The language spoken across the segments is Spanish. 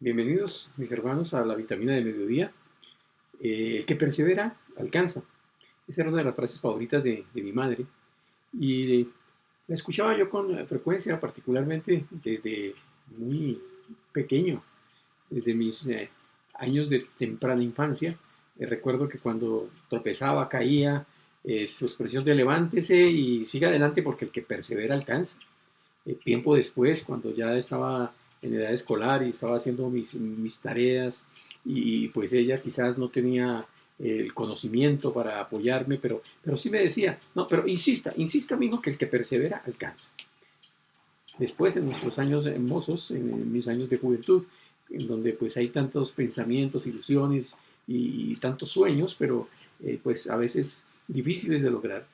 Bienvenidos, mis hermanos, a la vitamina de mediodía. El que persevera, alcanza. Esa era una de las frases favoritas de mi madre. Y la escuchaba yo con frecuencia, particularmente desde muy pequeño, desde mis años de temprana infancia. Recuerdo que cuando tropezaba, caía, su expresión de levántese y siga adelante porque el que persevera alcanza. Tiempo después, cuando ya estaba en edad escolar y estaba haciendo mis tareas y pues ella quizás no tenía el conocimiento para apoyarme, pero sí me decía, no, pero insista, amigo, que el que persevera alcanza. Después, en nuestros años mozos, en mis años de juventud, en donde pues hay tantos pensamientos, ilusiones y tantos sueños, pero pues a veces difíciles de lograr,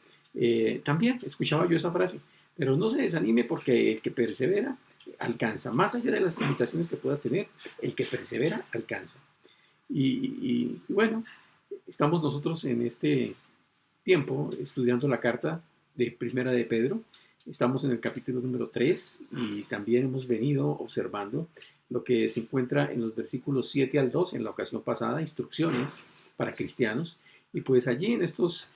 también escuchaba yo esa frase, pero no se desanime porque el que persevera alcanza, más allá de las limitaciones que puedas tener, el que persevera alcanza. Y bueno, estamos nosotros en este tiempo estudiando la carta de Primera de Pedro. Estamos en el capítulo número 3 y también hemos venido observando lo que se encuentra en los versículos 7 al 2 en la ocasión pasada, instrucciones para cristianos. Y pues allí en estos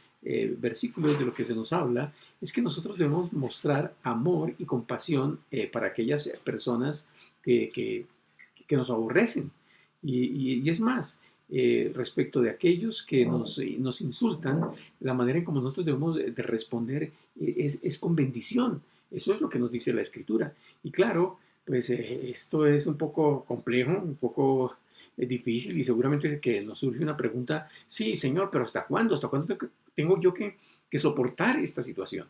versículos de lo que se nos habla es que nosotros debemos mostrar amor y compasión para aquellas personas que, que, que nos aborrecen. Y es más, respecto de aquellos que nos insultan, la manera en como nosotros debemos de responder es con bendición. Eso es lo que nos dice la Escritura. Y claro, pues esto es un poco complejo, un poco difícil y seguramente que nos surge una pregunta, sí, Señor, pero ¿hasta cuándo? ¿Hasta cuándo tengo yo que soportar esta situación?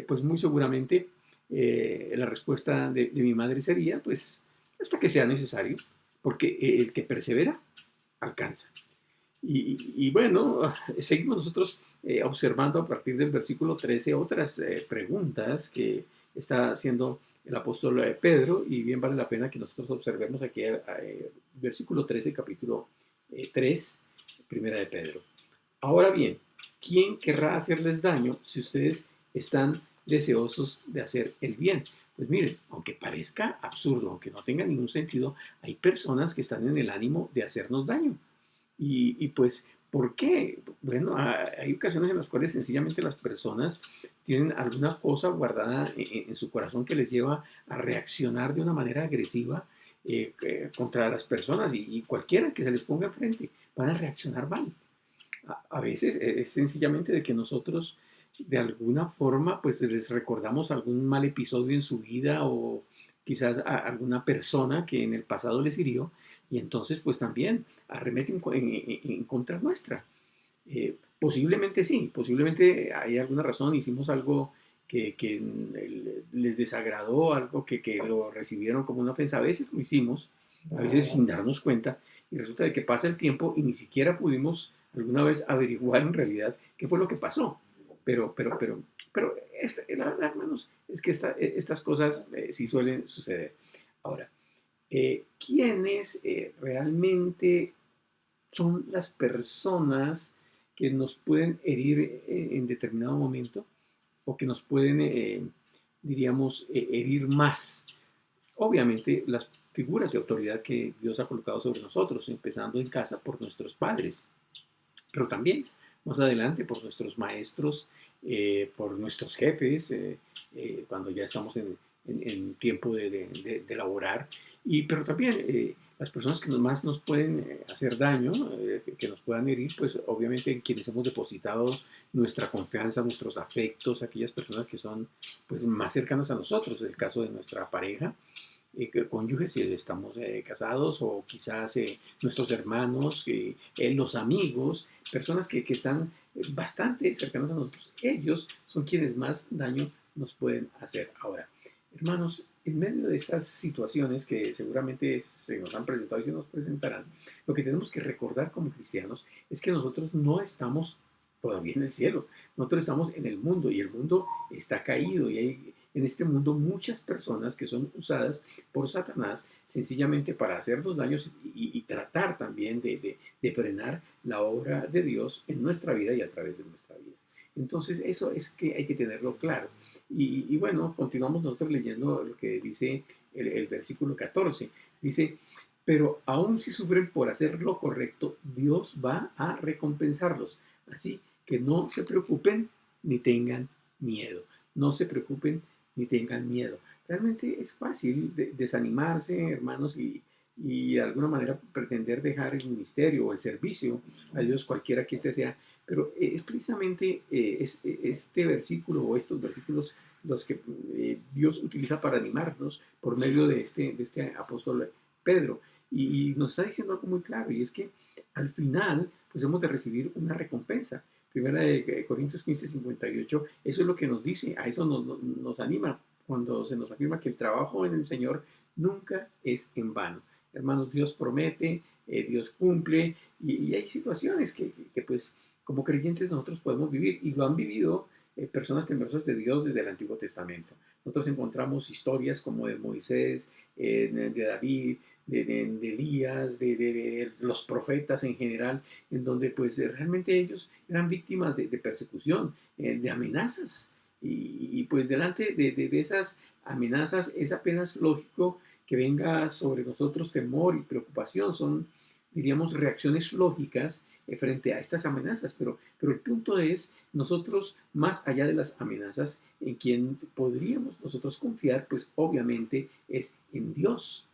Pues muy seguramente la respuesta de mi madre sería, pues, hasta que sea necesario, porque el que persevera, alcanza. Y bueno, seguimos nosotros observando a partir del versículo 13 otras preguntas que está haciendo el apóstol Pedro y bien vale la pena que nosotros observemos aquí versículo 13, capítulo 3, primera de Pedro. Ahora bien, ¿quién querrá hacerles daño si ustedes están deseosos de hacer el bien? Pues miren, aunque parezca absurdo, aunque no tenga ningún sentido, hay personas que están en el ánimo de hacernos daño. Y pues, ¿por qué? Bueno, hay ocasiones en las cuales sencillamente las personas tienen alguna cosa guardada en su corazón que les lleva a reaccionar de una manera agresiva contra las personas y cualquiera que se les ponga enfrente van a reaccionar mal. A veces es sencillamente de que nosotros de alguna forma pues les recordamos algún mal episodio en su vida o quizás a alguna persona que en el pasado les hirió y entonces pues también arremeten en contra nuestra. Posiblemente sí, posiblemente hay alguna razón, hicimos algo que les desagradó, algo que lo recibieron como una ofensa, a veces lo hicimos, a veces sin darnos cuenta, y resulta de que pasa el tiempo y ni siquiera pudimos alguna vez averiguar en realidad qué fue lo que pasó. Pero la verdad, hermanos, es que estas cosas sí suelen suceder. Ahora, ¿quiénes realmente son las personas que nos pueden herir en determinado momento o que nos pueden, diríamos, herir más? Obviamente, las figuras de autoridad que Dios ha colocado sobre nosotros, empezando en casa por nuestros padres, pero también más adelante por nuestros maestros, por nuestros jefes, cuando ya estamos en tiempo de laborar, pero también las personas que más nos pueden hacer daño, que nos puedan herir, pues obviamente en quienes hemos depositado nuestra confianza, nuestros afectos, aquellas personas que son pues más cercanas a nosotros, el caso de nuestra pareja, cónyuges si estamos casados o quizás nuestros hermanos, los amigos, personas que están bastante cercanos a nosotros. Ellos son quienes más daño nos pueden hacer. Ahora, hermanos, en medio de estas situaciones que seguramente se nos han presentado y se nos presentarán, lo que tenemos que recordar como cristianos es que nosotros no estamos todavía en el cielo, nosotros estamos en el mundo y el mundo está caído y hay en este mundo muchas personas que son usadas por Satanás sencillamente para hacernos daños y tratar también de frenar la obra de Dios en nuestra vida y a través de nuestra vida. Entonces eso es que hay que tenerlo claro. Y bueno, continuamos nosotros leyendo lo que dice el versículo 14. Dice, pero aun si sufren por hacer lo correcto, Dios va a recompensarlos. Así que no se preocupen ni tengan miedo. No se preocupen ni tengan miedo. Realmente es fácil desanimarse, hermanos, y de alguna manera pretender dejar el ministerio o el servicio a Dios, cualquiera que éste sea. Pero es precisamente este versículo o estos versículos los que Dios utiliza para animarnos por medio de este apóstol Pedro. Y nos está diciendo algo muy claro, y es que al final pues hemos de recibir una recompensa. Primera de Corintios 15:58, eso es lo que nos dice, a eso nos anima cuando se nos afirma que el trabajo en el Señor nunca es en vano. Hermanos, Dios promete, Dios cumple, y hay situaciones que, pues como creyentes nosotros podemos vivir, y lo han vivido personas temerosas de Dios desde el Antiguo Testamento. Nosotros encontramos historias como de Moisés, de David, de Elías, de los profetas en general, en donde pues realmente ellos eran víctimas de persecución, de amenazas. Pues delante de esas amenazas es apenas lógico que venga sobre nosotros temor y preocupación. Son, diríamos, reacciones lógicas frente a estas amenazas, pero el punto es nosotros, más allá de las amenazas, en quien podríamos nosotros confiar, pues obviamente es en Dios,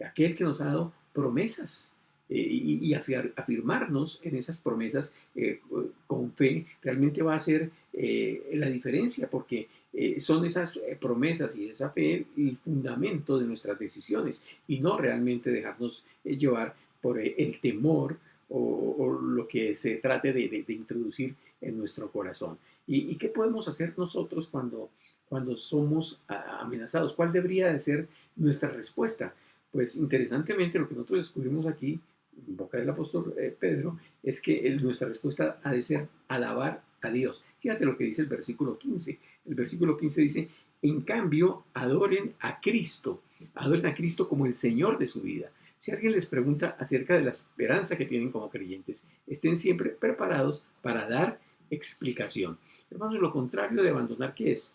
aquel que nos ha dado promesas, y afirmarnos en esas promesas con fe realmente va a ser la diferencia, porque son esas promesas y esa fe el fundamento de nuestras decisiones, y no realmente dejarnos llevar por el temor o lo que se trate de introducir en nuestro corazón. ¿Y qué podemos hacer nosotros cuando somos amenazados? ¿Cuál debería de ser nuestra respuesta? Pues interesantemente lo que nosotros descubrimos aquí, en boca del apóstol Pedro, es que nuestra respuesta ha de ser alabar a Dios. Fíjate lo que dice el versículo 15. El versículo 15 dice, en cambio, adoren a Cristo como el Señor de su vida. Si alguien les pregunta acerca de la esperanza que tienen como creyentes, estén siempre preparados para dar explicación. Hermanos, lo contrario de abandonar, ¿qué es?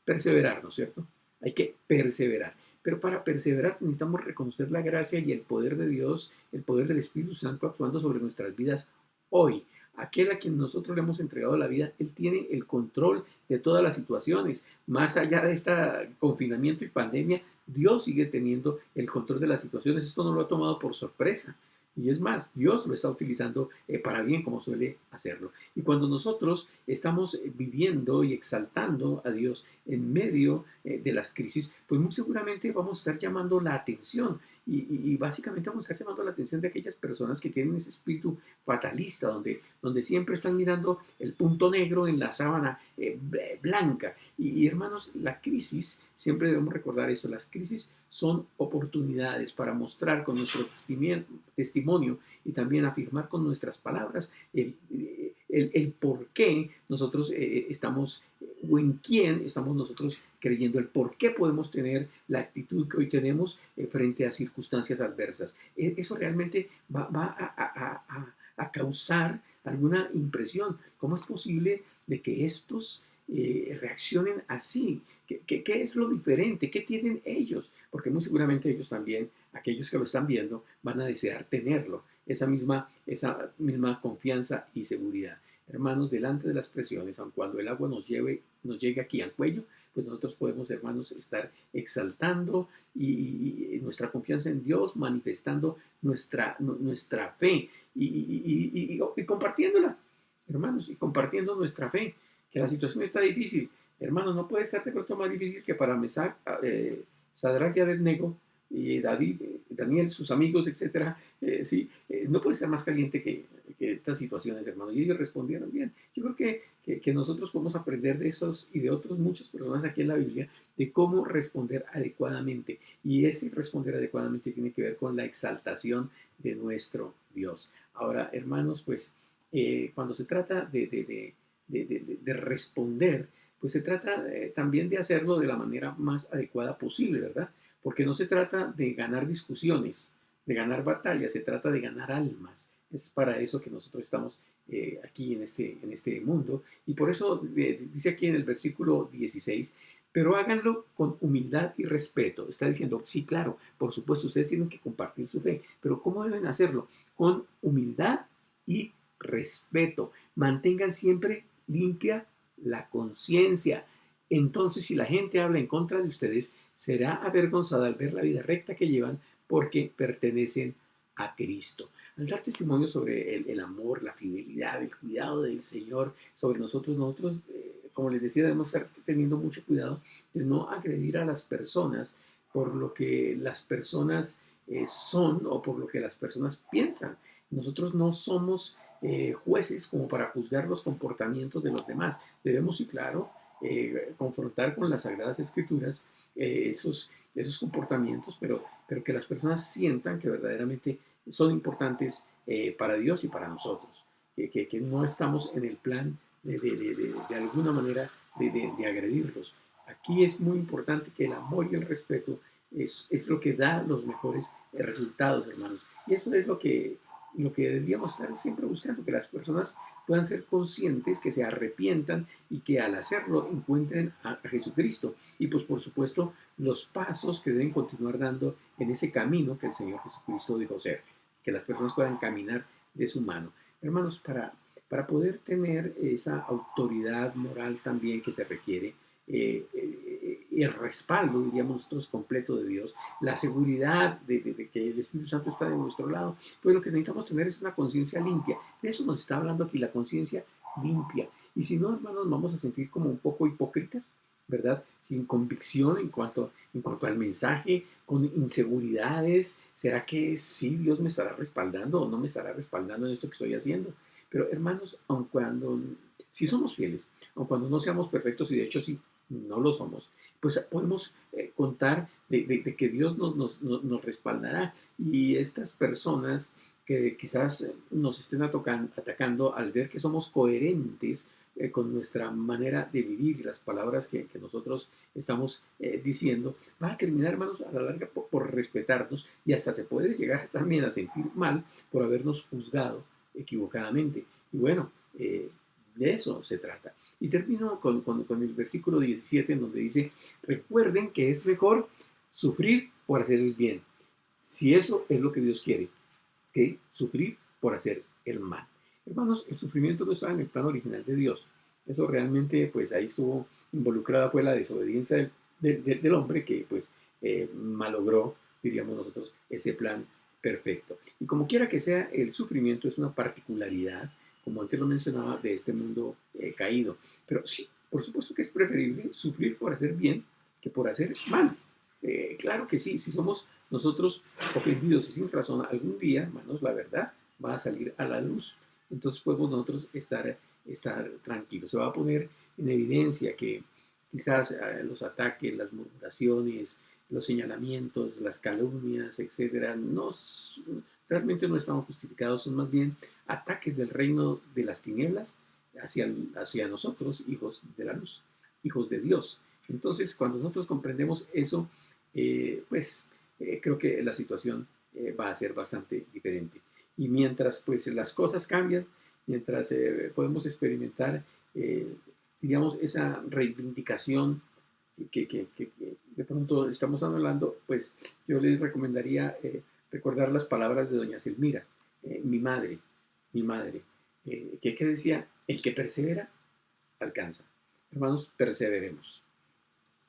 Perseverar, ¿no es cierto? Hay que perseverar. Pero para perseverar necesitamos reconocer la gracia y el poder de Dios, el poder del Espíritu Santo actuando sobre nuestras vidas hoy. Aquel a quien nosotros le hemos entregado la vida, Él tiene el control de todas las situaciones. Más allá de este confinamiento y pandemia, Dios sigue teniendo el control de las situaciones. Esto no lo ha tomado por sorpresa. Y es más, Dios lo está utilizando para bien, como suele hacerlo. Y cuando nosotros estamos viviendo y exaltando a Dios en medio de las crisis, pues muy seguramente vamos a estar llamando la atención. Y básicamente vamos a estar llamando la atención de aquellas personas que tienen ese espíritu fatalista, donde siempre están mirando el punto negro en la sábana blanca. Hermanos, la crisis, siempre debemos recordar esto, las crisis son oportunidades para mostrar con nuestro testimonio y también afirmar con nuestras palabras el por qué nosotros estamos, o en quién estamos nosotros creyendo, el por qué podemos tener la actitud que hoy tenemos frente a circunstancias adversas. Eso realmente va a causar alguna impresión. ¿Cómo es posible de que estos reaccionen así? ¿Qué es lo diferente? ¿Qué tienen ellos? Porque muy seguramente ellos también, aquellos que lo están viendo, van a desear tenerlo, esa misma confianza y seguridad. Hermanos, delante de las presiones, aun cuando el agua nos llegue aquí al cuello, pues nosotros podemos, hermanos, estar exaltando y nuestra confianza en Dios, manifestando nuestra fe y compartiéndola, hermanos, y compartiendo nuestra fe, que la situación está difícil. Hermanos, no puede estar de pronto más difícil que para Mesac, Sadrach y Abednego, y David, Daniel, sus amigos, etcétera, sí, no puede ser más caliente que estas situaciones, hermano. Y ellos respondieron bien. Yo creo que nosotros podemos aprender de esos y de otros muchas personas aquí en la Biblia de cómo responder adecuadamente. Y ese responder adecuadamente tiene que ver con la exaltación de nuestro Dios. Ahora, hermanos, pues cuando se trata de responder, pues se trata también de hacerlo de la manera más adecuada posible, ¿verdad? Porque no se trata de ganar discusiones, de ganar batallas, se trata de ganar almas. Es para eso que nosotros estamos aquí en este mundo. Y por eso dice aquí en el versículo 16, pero háganlo con humildad y respeto. Está diciendo, sí, claro, por supuesto, ustedes tienen que compartir su fe, pero ¿cómo deben hacerlo? Con humildad y respeto. Mantengan siempre limpia la conciencia. Entonces, si la gente habla en contra de ustedes, será avergonzada al ver la vida recta que llevan porque pertenecen a Cristo. Al dar testimonio sobre el amor, la fidelidad, el cuidado del Señor sobre nosotros, como les decía, debemos estar teniendo mucho cuidado de no agredir a las personas por lo que las personas son o por lo que las personas piensan. Nosotros no somos jueces como para juzgar los comportamientos de los demás. Debemos, sí, claro, confrontar con las Sagradas Escrituras esos comportamientos, pero que las personas sientan que verdaderamente son importantes para Dios y para nosotros, que no estamos en el plan de alguna manera de agredirlos. Aquí es muy importante que el amor y el respeto es lo que da los mejores resultados, hermanos. Y eso es lo que deberíamos estar siempre buscando, que las personas puedan ser conscientes, que se arrepientan y que al hacerlo encuentren a Jesucristo. Y pues por supuesto los pasos que deben continuar dando en ese camino que el Señor Jesucristo dijo ser, que las personas puedan caminar de su mano. Hermanos, para poder tener esa autoridad moral también que se requiere, el respaldo, diríamos nosotros, completo de Dios, la seguridad de que el Espíritu Santo está de nuestro lado, pues lo que necesitamos tener es una conciencia limpia. De eso nos está hablando aquí, la conciencia limpia. Y si no, hermanos, vamos a sentir como un poco hipócritas, ¿verdad? Sin convicción en cuanto al mensaje, con inseguridades. ¿Será que sí Dios me estará respaldando o no me estará respaldando en esto que estoy haciendo? Pero hermanos, aun cuando, si somos fieles, aun cuando no seamos perfectos, y de hecho sí, no lo somos, pues podemos contar de que Dios nos respaldará. Y estas personas que quizás nos estén atacando al ver que somos coherentes con nuestra manera de vivir y las palabras que nosotros estamos diciendo, va a terminar, hermanos, a la larga por respetarnos y hasta se puede llegar también a sentir mal por habernos juzgado equivocadamente. Y bueno, de eso se trata. Y termino con el versículo 17 en donde dice, recuerden que es mejor sufrir por hacer el bien, si eso es lo que Dios quiere, que sufrir por hacer el mal. Hermanos, el sufrimiento no estaba en el plan original de Dios. Eso realmente, pues ahí estuvo involucrada, fue la desobediencia del hombre que, pues, malogró, diríamos nosotros, ese plan perfecto. Y como quiera que sea, el sufrimiento es una particularidad, como antes lo mencionaba, de este mundo caído. Pero sí, por supuesto que es preferible sufrir por hacer bien que por hacer mal. Claro que sí, si somos nosotros ofendidos y sin razón, algún día, hermanos, la verdad va a salir a la luz. Entonces podemos nosotros estar tranquilos. Se va a poner en evidencia que quizás los ataques, las murmuraciones, los señalamientos, las calumnias, etcétera, realmente no están justificados, son más bien ataques del reino de las tinieblas hacia nosotros, hijos de la luz, hijos de Dios. Entonces, cuando nosotros comprendemos eso, creo que la situación va a ser bastante diferente. Y mientras pues las cosas cambian, mientras podemos experimentar, digamos, esa reivindicación que de pronto estamos hablando, pues yo les recomendaría recordar las palabras de doña Silmira, mi madre, que decía, el que persevera, alcanza. Hermanos, perseveremos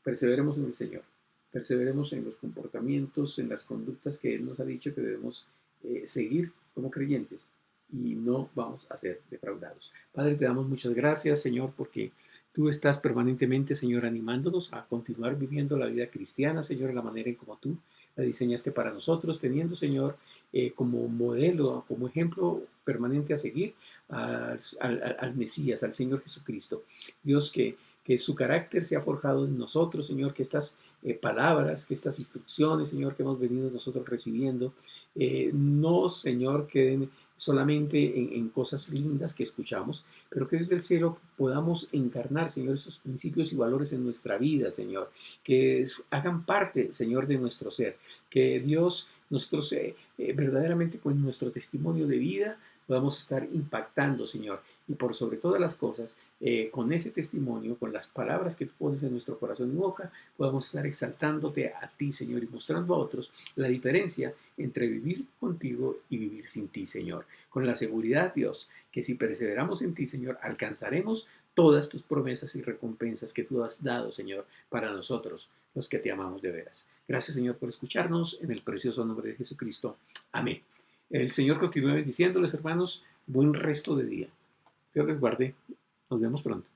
en el Señor, perseveremos en los comportamientos, en las conductas que Él nos ha dicho que debemos seguir como creyentes y no vamos a ser defraudados. Padre, te damos muchas gracias, Señor, porque tú estás permanentemente, Señor, animándonos a continuar viviendo la vida cristiana, Señor, de la manera en como tú la diseñaste para nosotros, teniendo, Señor, como modelo, como ejemplo permanente a seguir al Mesías, al Señor Jesucristo. Dios, que su carácter se ha forjado en nosotros, Señor, que estas palabras, que estas instrucciones, Señor, que hemos venido nosotros recibiendo, no, Señor, queden solamente en cosas lindas que escuchamos, pero que desde el cielo podamos encarnar, Señor, esos principios y valores en nuestra vida, Señor, que hagan parte, Señor, de nuestro ser, que Dios, nosotros verdaderamente con nuestro testimonio de vida podamos estar impactando, Señor, y por sobre todas las cosas, con ese testimonio, con las palabras que tú pones en nuestro corazón y boca, podamos estar exaltándote a ti, Señor, y mostrando a otros la diferencia entre vivir contigo y vivir sin ti, Señor. Con la seguridad, Dios, que si perseveramos en ti, Señor, alcanzaremos todas tus promesas y recompensas que tú has dado, Señor, para nosotros, los que te amamos de veras. Gracias, Señor, por escucharnos en el precioso nombre de Jesucristo. Amén. El Señor continúe bendiciéndoles, hermanos. Buen resto de día. Dios les guarde. Nos vemos pronto.